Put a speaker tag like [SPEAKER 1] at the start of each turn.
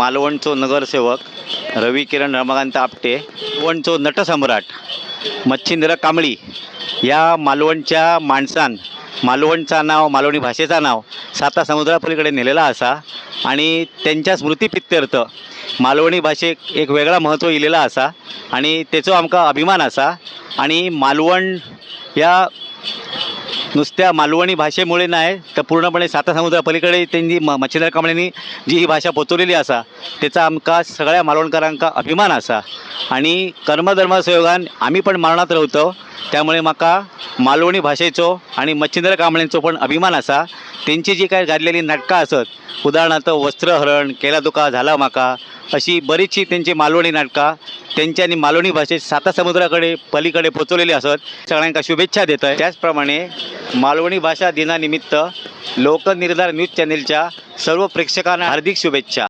[SPEAKER 1] मालवणचो नगरसेवक रवी किरण रमाकांत आपटे, मालवणचो नटसम्राट मच्छिंद्र कांबळी या मालवणच्या माणसान मालवणचा नाव, मालवणी भाषेचा नाव साता समुद्रापलीकडे नेलेला असा आणि त्यांच्या स्मृतीप्रित्यर्थ मालवणी भाषेक एक वेगळा महत्त्व इलेला असा आणि तेचो आमकां अभिमान असा। आणि मालवण या नुसत्या मालवणी भाषेमुळे नाही तर पूर्णपणे साता समुद्रापलीकडे त्यांनी मच्छिंद्र कांबळेंनी जी ही भाषा पोचवलेली असा त्याचा आमकां सगळ्या मालवणकरांका अभिमान असा। आणि कर्मधर्मासंयोगान आम्ही पण मालवणात राहतो, त्यामुळे म्हाका मालवणी भाषेचो आणि मच्छिंद्र कांबळेंचो पण अभिमान असा। त्यांची जी काय गाजलेली नाटकां असत, उदाहरणार्थ वस्त्रहरण, केला तुका झाला माका, अशी बरीचशी त्यांची मालवणी नाटकां त्यांच्यानी मालवणी भाषेत साता समुद्राकडे पलीकडे पोचवलेली असत। सगळ्यांका शुभेच्छा देत आहे। त्याचप्रमाणे मालवणी भाषा दिनानिमित्त लोकनिर्धार न्यूज चॅनेलच्या सर्व प्रेक्षकांना हार्दिक शुभेच्छा।